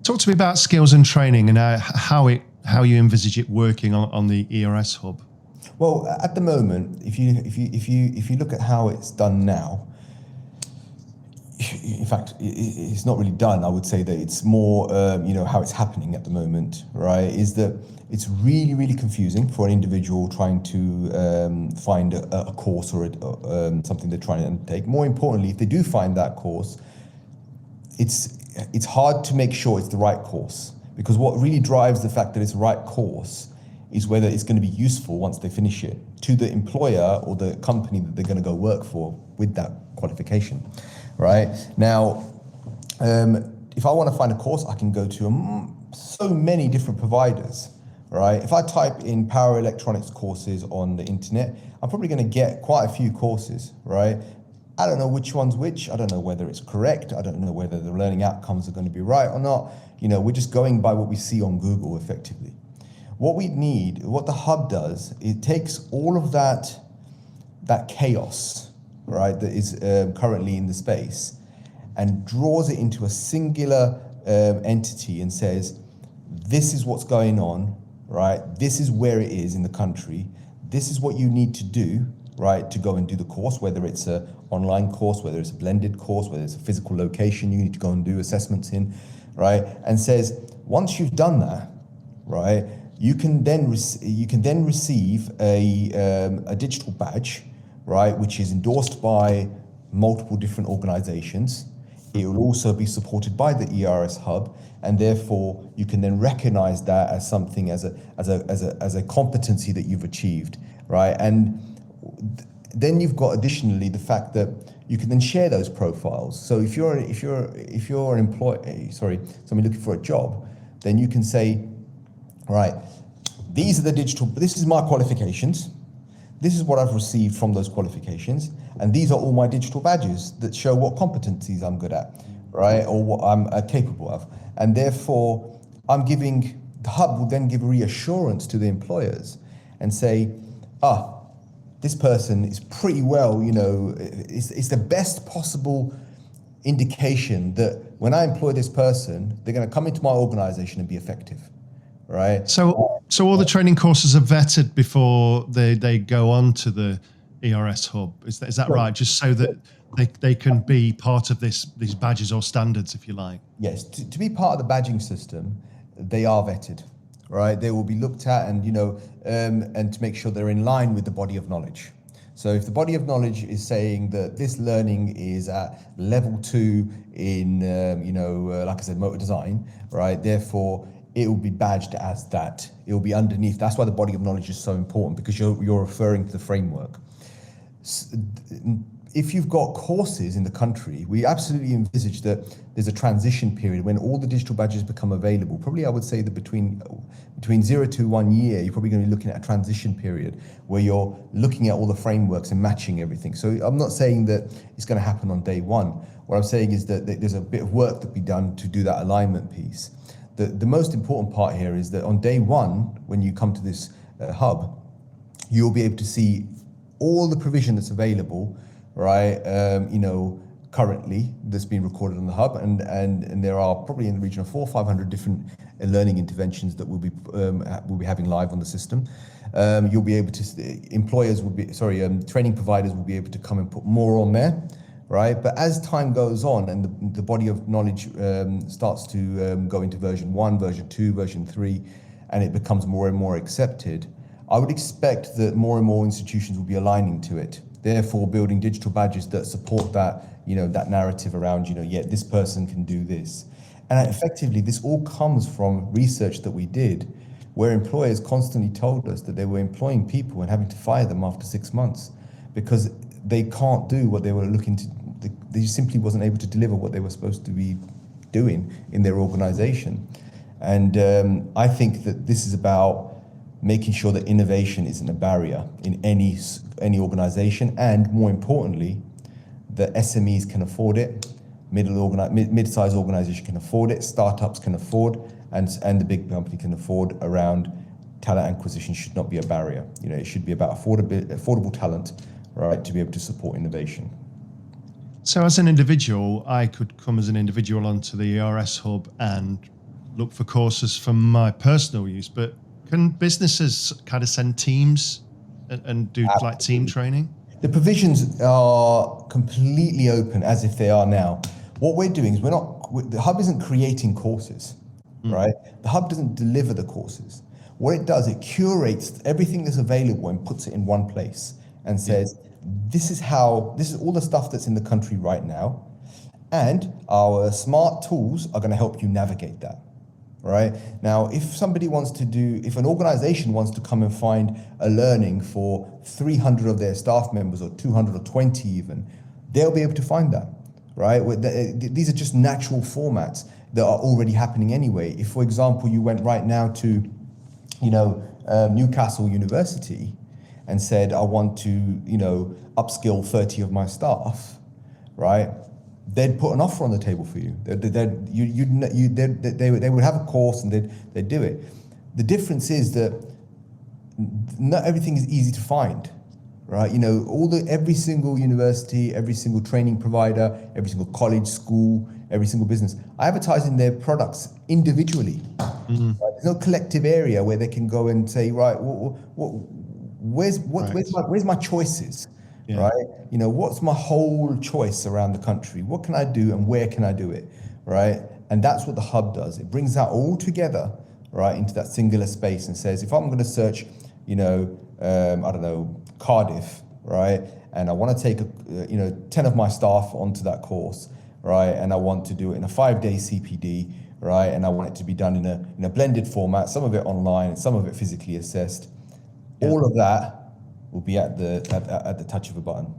Talk to me about skills and training and how you envisage it working on the ERS hub. Well, at the moment, if you look at how it's done now, in fact, it's not really done. I would say that it's more, how it's happening at the moment, right? Is that it's really, really confusing for an individual trying to find a course or something they're trying to undertake. More importantly, if they do find that course, it's hard to make sure it's the right course, because what really drives the fact that it's the right course is whether it's going to be useful once they finish it to the employer or the company that they're going to go work for with that qualification, right? Now, if I want to find a course, I can go to so many different providers, right? If I type in power electronics courses on the internet, I'm probably going to get quite a few courses, right? I don't know which one's which. I don't know whether it's correct. I don't know whether the learning outcomes are going to be right or not. We're just going by what we see on Google effectively. What we need, what the hub does, it takes all of that chaos, right, that is currently in the space, and draws it into a singular entity and says, this is what's going on, right? This is where it is in the country. This is what you need to do, right, to go and do the course, whether it's an online course, whether it's a blended course, whether it's a physical location you need to go and do assessments in, right? And says, once you've done that, right, you can then receive a digital badge, right, which is endorsed by multiple different organizations. It will also be supported by the ERS hub, and therefore you can then recognize that as something, as a competency that you've achieved, right? And then you've got additionally the fact that you can then share those profiles. So if you're an employee, somebody looking for a job, then you can say, right, this is my qualifications. This is what I've received from those qualifications. And these are all my digital badges that show what competencies I'm good at, right? Or what I'm capable of. And therefore, the hub will then give reassurance to the employers and say, this person is pretty well, it's the best possible indication that when I employ this person, they're going to come into my organization and be effective, right? So all the training courses are vetted before they go on to the ERS hub. Is that right? Just so that they can be part of these badges or standards, if you like. Yes, to be part of the badging system, they are vetted, right? They will be looked at and to make sure they're in line with the body of knowledge. So if the body of knowledge is saying that this learning is at level 2 in, like I said, motor design, right? Therefore, it will be badged as that. It will be underneath. That's why the body of knowledge is so important, because you're referring to the framework. If you've got courses in the country, we absolutely envisage that there's a transition period when all the digital badges become available. Probably I would say that between 0 to 1 year, you're probably going to be looking at a transition period where you're looking at all the frameworks and matching everything. So I'm not saying that it's going to happen on day one. What I'm saying is that there's a bit of work to be done to do that alignment piece. The most important part here is that on day one, when you come to this hub, you'll be able to see all the provision that's available, right? Currently that's been recorded on the hub, and there are probably in the region of 400 or 500 different learning interventions that we'll be having live on the system. You'll be able to, training providers will be able to come and put more on there, right? But as time goes on and the body of knowledge starts to go into version 1, version 2, version 3, and it becomes more and more accepted, I would expect that more and more institutions will be aligning to it, therefore building digital badges that support that, that narrative around, this person can do this. And effectively, this all comes from research that we did, where employers constantly told us that they were employing people and having to fire them after 6 months because they can't do what they were looking to. They simply wasn't able to deliver what they were supposed to be doing in their organization. And I think that this is about making sure that innovation isn't a barrier in any organization, and more importantly, that SMEs can afford it, mid-sized organization can afford it, startups can afford, and the big company can afford. Around talent acquisition should not be a barrier. It should be about affordable talent, right, to be able to support innovation. So as an individual, I could come as an individual onto the ERS hub and look for courses for my personal use, but can businesses kind of send teams and do like team training? The provisions are completely open as if they are now. What we're doing is the hub isn't creating courses, right? The hub doesn't deliver the courses. What it does, it curates everything that's available and puts it in one place and says, this is all the stuff that's in the country right now. And our smart tools are going to help you navigate that. Right? Now, if an organization wants to come and find a learning for 300 of their staff members or 220 even, they'll be able to find that, right? These are just natural formats that are already happening anyway. If, for example, you went right now to, Newcastle University and said, I want to, upskill 30 of my staff, right? They'd put an offer on the table for you. They would have a course and they'd do it. The difference is that not everything is easy to find, right? Every single university, every single training provider, every single college, school, every single business advertising their products individually. Right? There's no collective area where they can go and say, right, where's my choices? Yeah. Right? What's my whole choice around the country? What can I do and where can I do it? Right? And that's what the hub does. It brings that all together, right, into that singular space and says, if I'm going to search, Cardiff, right? And I want to take, 10 of my staff onto that course, right? And I want to do it in a 5-day CPD, right? And I want it to be done in a blended format, some of it online and some of it physically assessed. Yeah. All of that will be at the touch of a button.